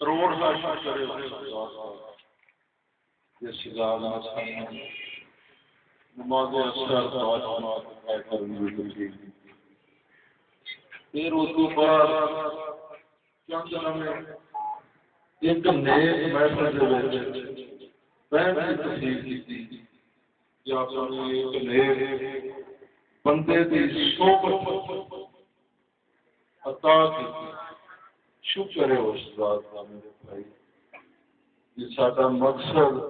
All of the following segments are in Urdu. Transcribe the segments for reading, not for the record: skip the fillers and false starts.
کروڑ پھر اس کو بعد چند ایک نیک محفل بہن کی تصدیق کی یا ایک نیک بندے کی صحبت عطا کی شکر ہے اس بات کا میرے بھائی یہ سارا مقصد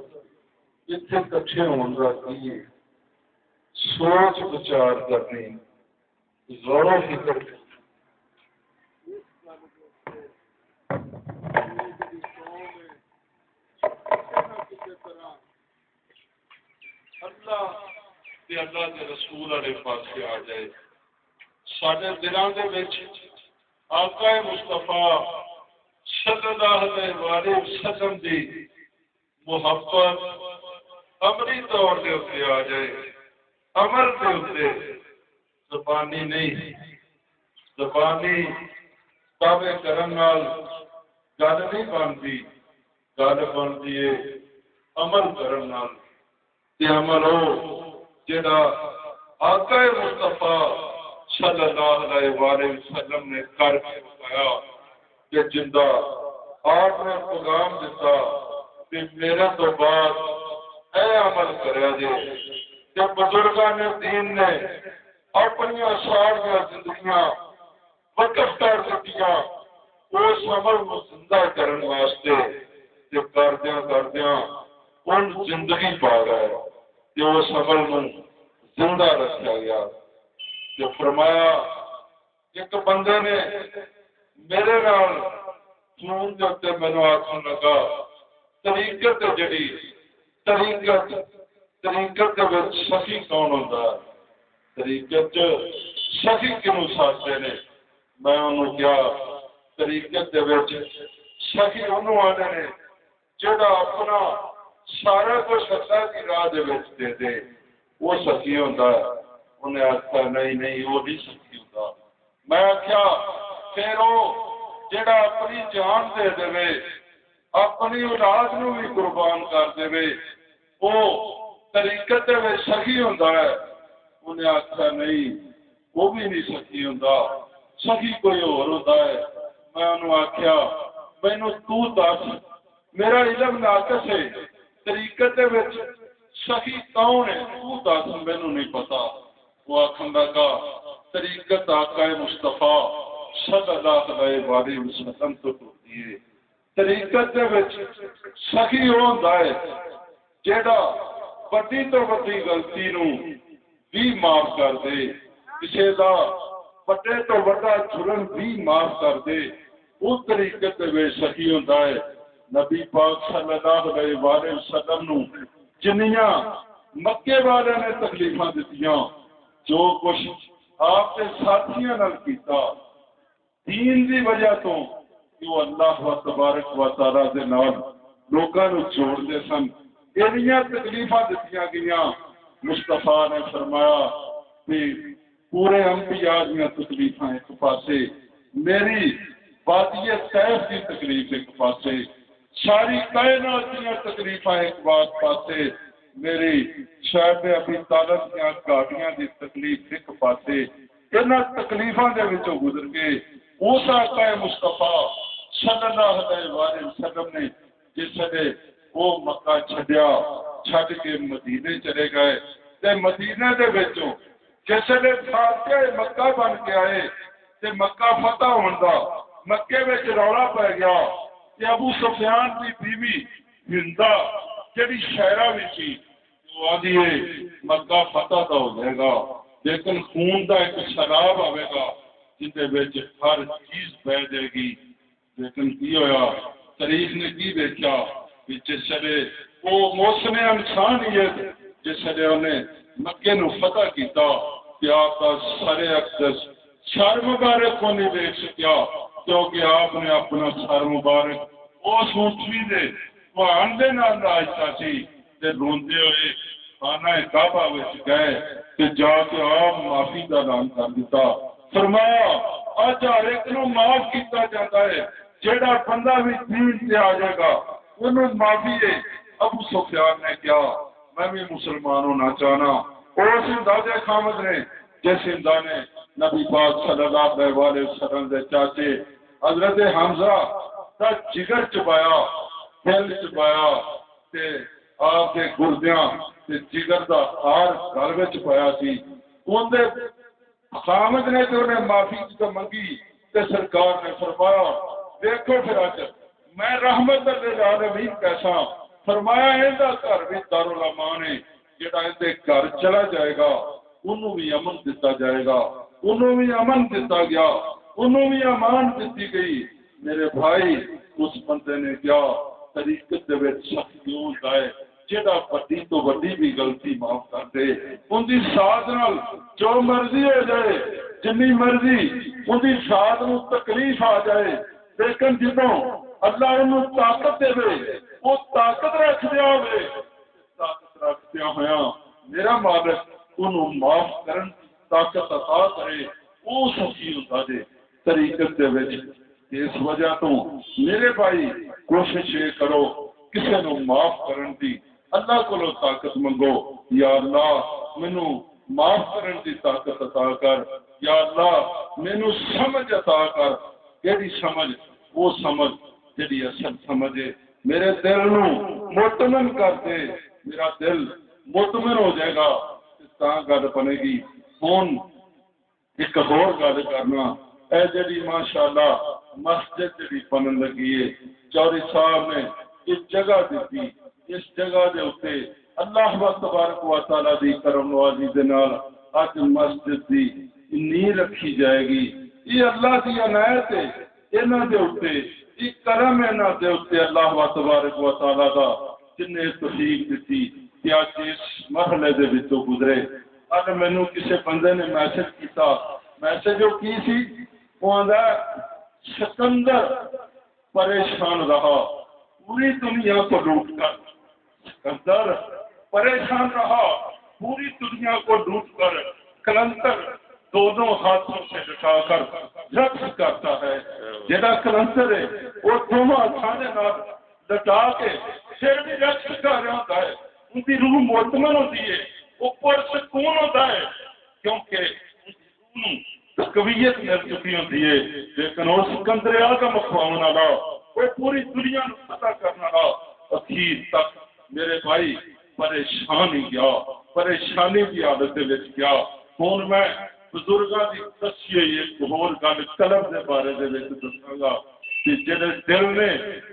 اتنے کٹھے ہونے کی سوچ بچار کرنی غور و فکر اللہ کے رسول والے پاس آ جائے سارے دلوں کے وچ آقا مصطفیٰ صلی اللہ علیہ وسلم دی محبت عملی طور دے اتنے آ جائے عمل دے اتنے زبانی نہیں زبانی دعوے کرن نال گل نہیں بنتی گل بنتی ہے عمل کرن نال تے عمل ہو جڑا آقا مصطفیٰ صلی اللہ علیہ وسلم نے کر کے بتایا کہ جندہ آپ نے پیغام دیتا کہ میرے تو بعد اے عمل کرے جے کہ بزرگان دین نے اپنی سارا زندگیاں وقف کر دیا اس عمل کو زندہ کرنے واسطے کہ کردیاں ان زندگی پا گئے کہ اس عمل کو زندہ رکھا گیا کہ فرمایا ایک بندے نے میرے نال فون کے اتنے مینو آخر لگا طریقت جڑی طریقت سخی کون ہوتا ہے طریقت سخی کیوں ساتھتے نے میں انہوں کیا طریقت سخی انہوں آنے نے جڑا اپنا سارا کچھ اللہ کی راہ دے دے وہ سخی ہوتا ہے انہیں آخیا نہیں وہ نہیں سخی ہوتا میں آخیا پھر وہ جڑا اپنی جان دے دے اپنی اولاد نو بھی قربان کر دے وہ طریقت سخی ہوتا ہے انہیں آخیا نہیں وہ بھی نہیں سخی ہوتا سخی کوئی اور ہوتا ہے میں انہوں آخیا مینو تو دس میرا علم ناقص ہے طریقت سخی کون ہے تو دس مینو نہیں پتا وہ آخر لگا طریقت آقا مصطفیٰ صلی اللہ علیہ وسلم تو ٹوٹتی ہے طریقت سخی وہ ہوتا ہے جیڑا وڈی تو وڈی غلطی نو بھی معاف کر دے کسی دا وڈے تو وڈا جرم بھی معاف کر دے اس طریقت سخی ہوتا ہے نبی پاک صلی اللہ علیہ وسلم نو جنیاں مکے والے نے تکلیفاں دتیاں جو کچھ آپ کے ساتھیاں نال کیتا دین دی وجہ تو جو اللہ و تبارک و تعالی دے نال لوکاں نو جوڑ دے سن انہیاں تکلیفاں دتیاں گئیاں مصطفیٰ نے فرمایا کہ پورے انبیاء دیاں تکلیفاں ایک پاسے میری وادی طیف کی تکلیف ایک پاسے ساری کائنات دیاں تکلیفاں ایک پاسے میری شاید ابھی طالب دیاں گاڑیاں دی تکلیف ایک پاسے انہاں تکلیفاں دے وچوں گزر کے اس آقا مصطفیٰ صلی اللہ علیہ وسلم نے جس نے وہ مکہ چھڈ کے مدینے چلے گئے تے مدینے دے وچوں جس نے فاتح مکہ بن کے آئے تے مکہ فتح ہوندا مکے وچ رولا پی گیا کہ ابو سفیان کی بیوی ہندا جڑی شہرا بھی تھی وہ آدھی مکہ فتح تو ہو جائے گا لیکن خون کا ایک سیلاب آئے گا جس ہر چیز بہ جائے گی لیکن کی ہوا تاریخ نے کی دیکھا کہ جس نے وہ موسم انسانیت جس نے انہیں مکے نو فتح کیتا کہ آپ کا سر اقدس سر مبارک کو نہیں دیکھ سکیا کیونکہ آپ نے اپنا سر مبارک اس اونٹنی دے وہان دے نال راجتا سی تے روندے ہوئے خانہ کعبہ وچ گئے تے جا کے آپ معافی کا اعلان کر دیتا. فرمایا اج ہر ایک نو معاف کیتا جاتا ہے، جیڑا بندہ بھی دین سے آ جائے گا انہوں معافی ہے. ابو سفیان نے کیا میں بھی مسلمان ہونا چاہنا. اس اندازے خامد نے جس اندازے نبی پاک صلی اللہ علیہ وسلم دے چاچے حضرت حمزہ دا جگر چبایا، دل چبایا تے آپ کے گردیاں تے جگر دا ہار گل وچ پایا سی. اون دے خامد نے تو انہیں معافی کی منگی تے سرکار نے فرمایا دیکھو پھر اج میں رحمت للعالمین کیسا. فرمایا ایندا گھر بھی دارالامان ہے، جڑا اندے گھر چلا جائے گا انہوں بھی امن دیتا جائے گا، انہوں بھی امن دیتا گیا، انہوں بھی امان دیتی گئی. میرے بھائی اس بندے نے کیا طریقت دے وچ شخص کیوں ہے جڑا بڑی تو بڑی بھی غلطی معاف کر دے، ان دی ساتھ نال جو مرضی ہو جائے، جنی مرضی ان دی ساتھ نو تکلیف آ جائے، لیکن جدوں اللہ انہوں طاقت دے وہ طاقت رکھ دیا ہوئے، طاقت رکھ دیا ہویا میرا مالک انہوں معاف کرن طاقت عطا کرے. وہ سچی ہوتا دے طریقت دے وچ. اس وجہ تو میرے بھائی کوشش یہ کرو کسی نو معاف کرن دی اللہ کو طاقت منگو. یا اللہ مینوں معاف کرن دی طاقت عطا کر، یا اللہ مینوں سمجھ عطا کر. کیڑی سمجھ؟ وہ سمجھ جڑی اصل سمجھ ہے. میرے دل نو مطمئن کر دے، میرا دل مطمئن ہو جائے گا تاں گل بنے گی. ہن ایک اور گل کرنا اے جڑی ماشاءاللہ مسجد جڑی بنن لگی ہے، چوری صاحب نے اس جگہ دیتی، اس جگہ دے اوتے اللہ تبارک و تعالی دی کرم نوازی دے نال اج مسجد دی نیو رکھی جائے گی. یہ اللہ دی عنایت ہے انہاں دے اوتے، یہ کرم ہے انہاں دے اوتے اللہ تبارک و تعالی دا جن نے توفیق دتی کہ اج اس مرحلے دے وچوں گزرے. اج مینوں کسی بندے نے میسج کیتا، میسج جو کی سی وہ آندا سکندر پریشان رہا پوری دنیا کو لوٹ کر، سکندر پریشان رہا پوری دنیا کو لوٹ کر، کلندر دونوں ہاتھوں سے لٹا کر رقص کرتا ہے. جہاں کلندر ہے وہ دونوں ہاتھوں سے لٹا کے پھر بھی رقص کر رہا ہوتا ہے. ان کی روح مطمئن ہوتی ہے، اوپر سکون ہوتا ہے کیونکہ قویت مل چکی ہوتی ہے. لیکن وہ سکندر اعظم اخواؤں والا وہ پوری دنیا کو فتح کرنے والا اخیر تک میرے بھائی پریشان ہی گیا، پریشانی کی حالت میں گیا. ہوں میں بزرگاں کی دسی ہوئی ایک اور گل قلم کے بارے میں دساں گا کہ جہاں دل نے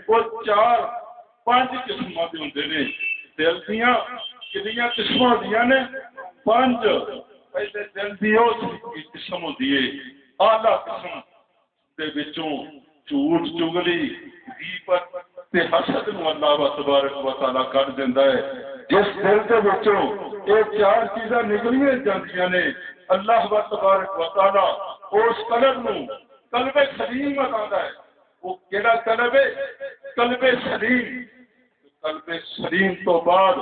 وہ 4-5 قسم کے ہوتے ہیں. دل دیا کنیاں قسم ہوتی نے؟ 5. پہلے دل کی قسم ہوتی ہے آلہ قسم کے وچوں جھوٹ چگلی غیبت تے حسد نو اللہ تبارک و تعالی کر دیندا ہے. جس دل کے وچوں یہ 4 چیزاں نکلیاں جاندیاں نے اللہ تبارک و تعالی اس قلب نو قلب سلیم عطا ہے. وہ کیڑا قلب ہے؟ قلب سلیم. قلب سلیم تو بعد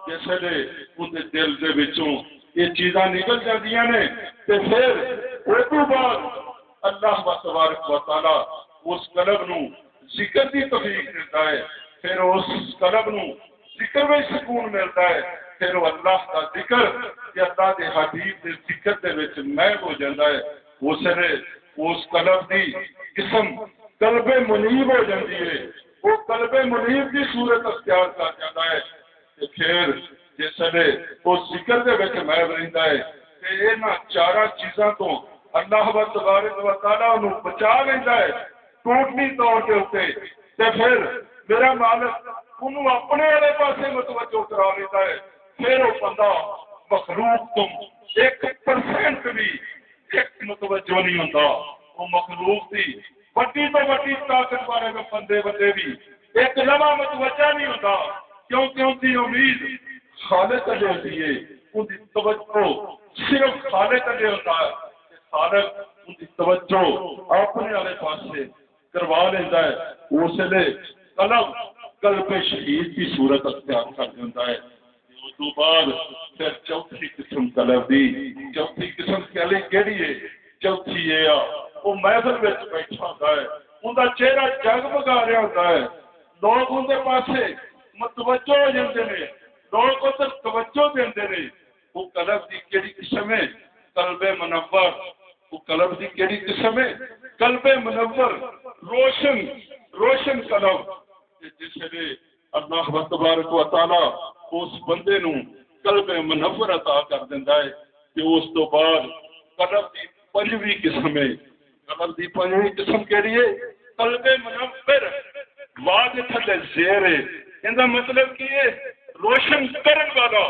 جیسے ان دل دے وچوں یہ چیزاں نکل جاندیاں نے تے پھر اس تو بعد اللہ تبارک و تعالی اس قلب نو ذکر دی توفیق دیتا ہے. پھر اس قلب نو ذکر میں سکون ملتا ہے. پھر وہ اللہ کا ذکر یا اللہ کے حبیب کے ذکر دے وچ محو ہو جاتا ہے. اس نے اس قلب دی قسم قلب منیب ہو جاتی ہے. وہ قلب منیب کی صورت اختیار کر جاتا ہے. پھر جس نے اس ذکر دے وچ محو رہتا ہے کہ انہاں 4 چیزاں تو اللہ تبارک و تعالی انہوں بچا لیتا ہے ٹوٹلی طور کے اوپر. پھر میرا مالک انہوں اپنے والے پاسے متوجہ کرا لیتا ہے. پھر وہ بندہ مخلوق تم 1% بھی ایک متوجہ نہیں ہوتا. وہ مخلوق کی بڑی تو بڑی طاقت والے میں بندے بھی ایک لمحہ متوجہ نہیں ہوتا کیونکہ ان کی امید خالق تے ہوتی ہے. ان کی توجہ صرف خالق تے ہوتا ہے. خالق ان کی توجہ اپنے والے پاسے کروا لیتا ہے. اس لیے قلب شہید کی صورت اختیار کر دیتا ہے. اس تو بعد پھر چوتھی قسم طلب دی چوتھی قسم کیڑی ہے چوتھی یہ وہ محفل وچ بیٹھا ہوتا ہے انہاں چہرہ جگمگا رہا ہوتا ہے لوگ اندر پاسے متوجہ ہو جاتے ہیں لوگ ادھر توجہ دیندے نے وہ قلب دی کیڑی قسم ہے قلب منور وہ قلب دی کیڑی قسم ہے قلب منور روشن قلب جس نے اللہ تبارک و تعالی اس بندے نو قلب منور عطا کر دیندا ہے کہ اس تو بعد قلب دی پنجویں قسم ہے قلب دی پنجویں قسم کیڑی ہے قلب منور واج تھلے زیر ہے ایندا مطلب کی ہے روشن کرن والا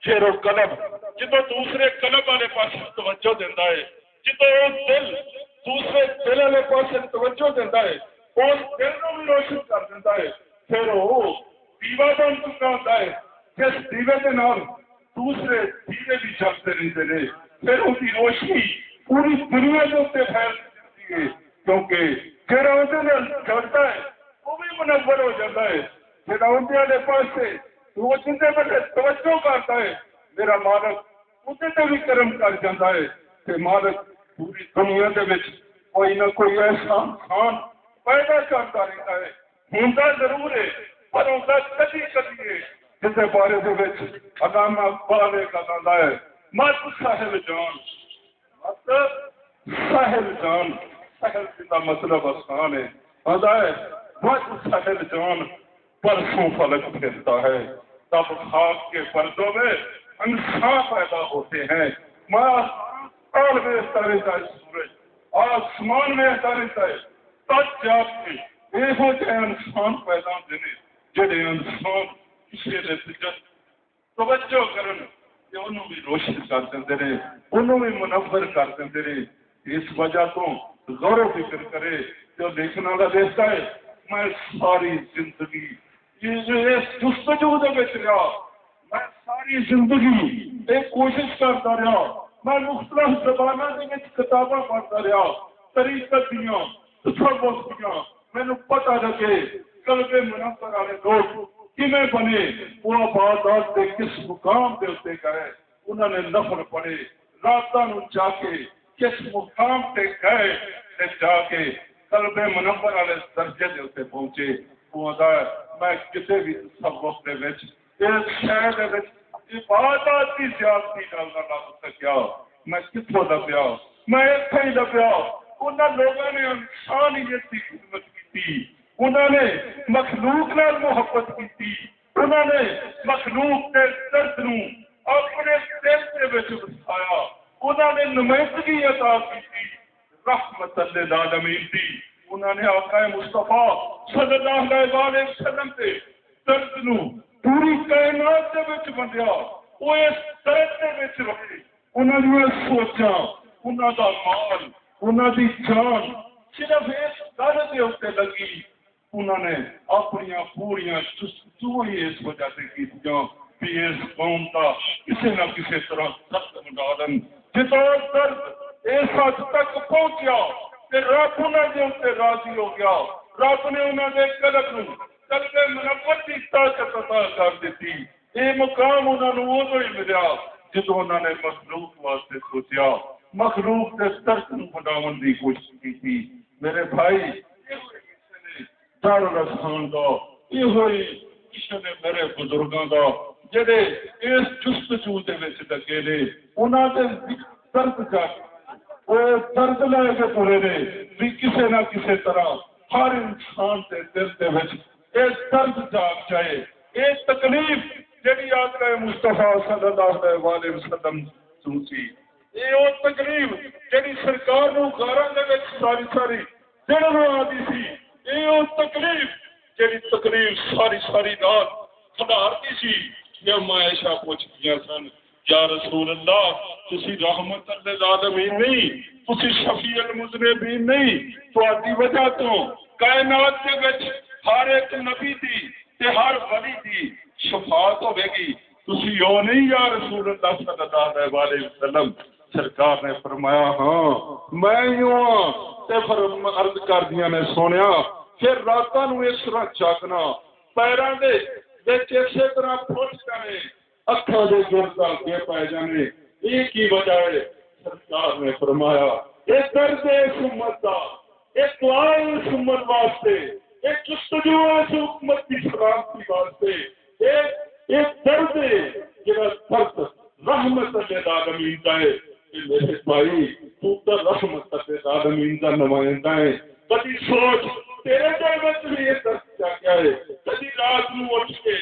پھر وہ قلب جدو دوسرے قلب والے پاس توجہ دیتا ہے جدو دل دوسرے دل والے پاس توجہ دیتا ہے اس دل کو بھی روشن کر دیتا ہے پھر وہ دیوا بن چکا ہوتا ہے جس دیوے کے نام دوسرے دیوے بھی جلتے رہتے ہیں پھر ان کی روشنی پوری دنیا کے اتنے پھیل جاتی ہے کیونکہ پھر چڑھتا ہے وہ بھی منور ہو جاتا ہے پھر آدھے والے پاس سے وہ جنتے میں توجہ کرتا ہے میرا مالک اسے تو بھی کرم کر جاتا ہے کہ مالک پوری دنیا کے وچ کوئی نہ کوئی ایسا انسان پیدا کرتا رہتا ہے ہوتا ضرور ہے پر ہوتا کدی کدی ہے جس بارے کے وچ علامہ اقبال کا کہتا ہے مت ساحل جان مت ساحل جان ساحل کا مطلب آسان ہے کہتا ہے مت ساحل جان پرسوں فلک پھرتا ہے تب خاک کے پردوں میں انسان پیدا ہوتے ہیں اور رہتا ہے سورج آسمان میں رہتا ہے تب جا کے یہ ہو جائے انسان پیدا ہوتے ہیں جڑے انسان کسی نے توجہ کرن کہ انہوں بھی روشن کر دیندے رہے انہوں بھی منور کر دیندے رہے اس وجہ تو غور و فکر کرے جو دیکھنے والا دیکھتا ہے میں ساری زندگی جستجو رہا میں ساری زندگی ایک کوشش کرتا رہا میں مختلف زبانوں کے کتابیں پڑھتا رہا طریقت دیا تصوف دیا مینوں پتہ لگے قلب منور والے لوگ کیویں بنے وہ آبادات کے کس مقام کے اتنے گئے انہوں نے نفل پڑھے راتاں نوں جا کے کس مقام پہ گئے جا کے قلب منور والے درجے کے اتنے پہنچے وہ میں کسی بھی تصوف کے وچ ایک شہر کے وچ عبادت کی زیادتی نال نہ لگ سکیا میں کتوں لبیا میں اتنے ہی لبیا انہوں لوگوں نے انسانیت کی خدمت کی انہوں نے مخلوق نال محبت کی انہوں نے مخلوق کے درد نو اپنے دل کے وچ بسایا انہوں نے نمائندگی عطا کی رحمت للعالمین دی انہوں نے آقا مصطفیٰ صلی اللہ علیہ وسلم کے درد نو پوری کائنات کے وچ بندیا وہ اس درد کے وچ رکھے انہوں نے سوچا انہوں دا مال انہوں دی جان صرف اس گل کے اتنے لگی انہوں نے اپنی پوریا جستجو ہی اس وجہ سے کی بھی اس قوم کا کسی نہ کسی طرح درد مڈالن جتنا درد اس حد تک پہنچیا کہ رب انہوں نے اتنے راضی ہو گیا رب نے انہوں نے قلب منور کی طاقت عطا کر دیتی یہ مقام انہوں نے ادو ہی ملیا جدو انہوں نے مخلوق واسطے سوچیا مخلوق کے درد بناون کی کوشش کی تھی میرے بھائی ڈر رسان کا یہ ہوئی کسی نے میرے بزرگوں کا جڑے اس جستجو دے وچ لگے نے انہوں نے درد جا وہ درد لے کے پورے نے بھی کسی نہ کسی طرح ہر انسان کے دل کے وچ ایک درد جاگ جائے ایک تکلیف جڑی آقا مصطفیٰ صلی اللہ علیہ وسلم سوچی یہ وہ تکلیف جڑی سرکار نو غاراں دے وچ ساری ساری دن آتی سی یہ وہ تکلیف جڑی تکلیف ساری رات کھڑارتی سی یا عائشہ پوچھدیاں سن یا رسول اللہ تسی رحمت للعالمین نہیں تسی شفیع المذنبین نہیں تہاڈی وجہ تو کائنات کے وچ ہر ایک نبی دی تے ہر ولی دی شفاعت ہوے گی تسی یوں نہیں یا رسول اللہ صلی اللہ علیہ وسلم سرکار نے فرمایا ہاں میں یوں تے پھر عرض کر دیا نے سونیا پھر راتاں نوں اس طرح جاگنا پیراں دے وچ اسی طرح پھٹ جانے اکھاں دے گرداں کے پائے جانے ایک ہی وجہ ہے سرکار نے فرمایا اے درد اس امت دا ایک دعا اس امت واسطے ایک جستجو اس امت کی سلامتی واسطے ایک درد جڑا درد رحمت للعالمین دا ہے کہ میرے بھائی تو تو رحمت للعالمین دا نمائندہ ہے کبھی سوچ تیرے دل میں بھی یہ درد کیا کیا ہے کبھی رات نو اٹھ کے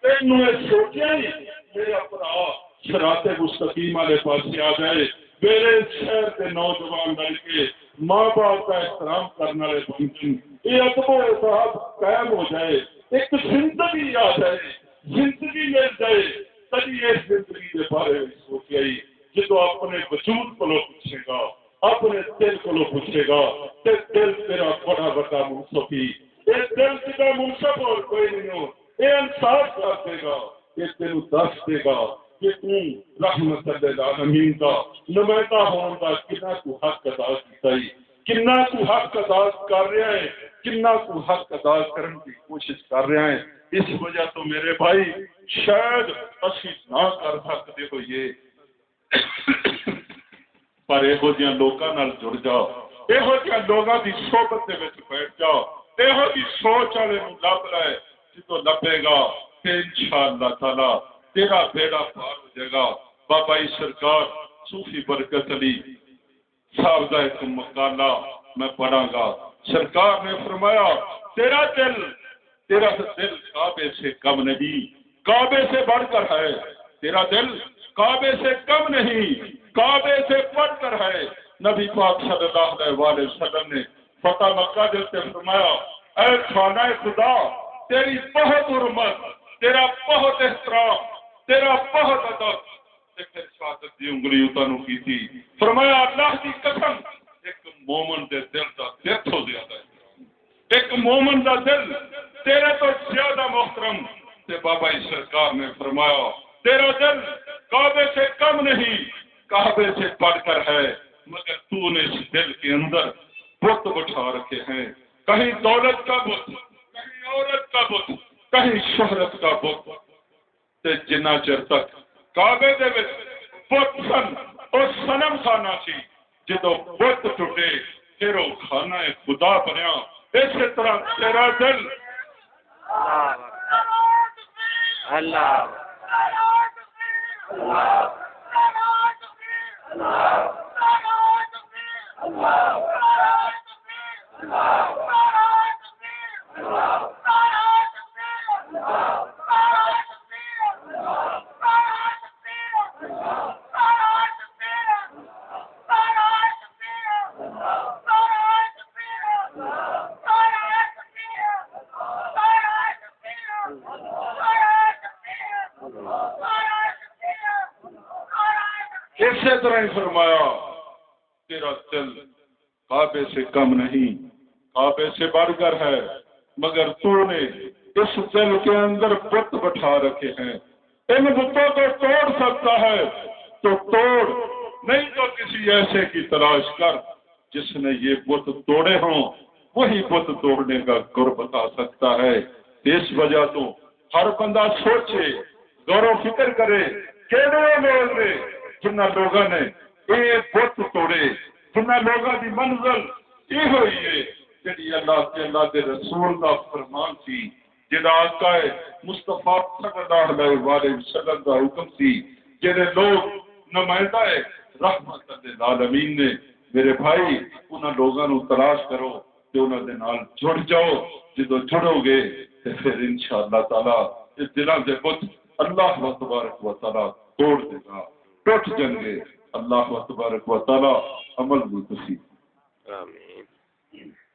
تینوں یہ سوچیا ہی میرا بھرا صراط مستقیم والے پاس آ جائے میرے شہر کے نوجوان مل کے ماں باپ کا احترام کرنے والے بنتے یہ ادب و احترام قائم ہو جائے ایک زندگی آ جائے زندگی مل جائے کبھی اس زندگی کے بارے میں سوچیا ہی جدو اپنے وجود کو پوچھے گا اپنے دل کو پوچھے گا تے دل تیرا بڑا بڑا منصف ہی یہ دل تیرا منصف اور کوئی نہیں ہو یہ انصاف کر دے گا یہ تینوں دس دے گا کہ تم رحمت للعالمین کا نمائندہ ہونے کا کنا کو حق ادا کیتا ہی کنا کو حق ادا کر رہا ہے کنا کو حق ادا کرنے کی کوشش کر رہا ہے اس وجہ تو میرے بھائی شاید اسی نہ کر سکتے ہوئے پر یہو جہاں لوگوں نال جڑ جاؤ یہو جہاں لوگوں کی صحبت دے وچ بیٹھ جاؤ یہو جی سوچ والے نوں لب لے جدو لبے گا تے انشاءاللہ تعالی تیرا بیڑا پار ہو جائے گا بابا ای سرکار صوفی برکت علی صاحب کا ایک مقالہ میں پڑھا گا سرکار نے فرمایا تیرا دل کعبے سے کم نہیں کعبے سے بڑھ کر ہے تیرا دل کعبے سے کم نہیں کعبے سے بڑھ کر ہے نبی پاک صلی اللہ علیہ وسلم نے فتح مکہ دل سے فرمایا اے خانہ خدا تیری بہت حرمت تیرا بہت احترام تیرا بہت ادب ایک شہادت دی انگلی اتانو کی تھی فرمایا اللہ کی قسم ایک مومن دے دل دا دل تو زیادہ ہے ایک مومن دا دل تیرے تو زیادہ محترم تے بابا سرکار نے فرمایا تیرا دل کعبے سے کم نہیں کعبے سے بڑھ کر ہے مگر تو نے اس دل کے اندر بت بٹھا رکھے ہیں کہیں دولت کا بت کہیں عورت کا بت کہیں شہرت کا بت تے جنہ چر تک کعبے دے وچ بت سن اور صنم خانہ سی جدو بت ٹوٹے پھر وہ خانہ خدا بنیا اسی طرح تیرا دل اللہ اسی طرح ہی فرمایا تیرا دل کعبے سے کم نہیں کعبے سے بڑھ کر ہے مگر تو نے اس دل کے اندر بت بٹھا رکھے ہیں ان بتوں کو توڑ سکتا ہے تو توڑ نہیں تو کسی ایسے کی تلاش کر جس نے یہ بت توڑے ہوں وہی بت توڑنے کا گر بتا سکتا ہے اس وجہ تو ہر بندہ سوچے غور و فکر کرے کہڑے لوگ نے جنہ لوگوں نے یہ بت توڑے جنہ لوگوں کی منزل یہ ہوئی ہے جی اللہ کے رسول کا فرمان سی جہاں آقا مصطفیٰ صلی اللہ علیہ وسلم کا حکم سی جہے لوگ نمائندہ رحمت للعالمین نے میرے بھائی انہاں لوگوں کو تلاش کرو کہ انہوں نے نال جڑ جاؤ جدو جڑو گے تو پھر انشاءاللہ تعالی اس دلوں کے بت اللہ تبارک و تعالی توڑ دے گا ٹوٹ جن گے اللہ تبارک و تعالی عمل متصی آمین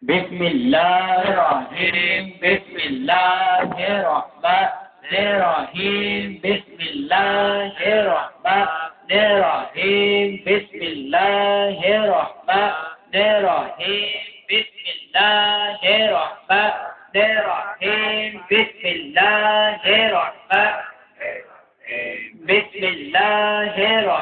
بسم اللہ الرحیم بسم اللہ الرحمن الرحیم بسم اللہ الرحمن الرحیم بسم اللہ الرحمن الرحیم بسم اللہ الرحمن الرحیم بسم اللہ الرحمن بسم اللہ الرحمن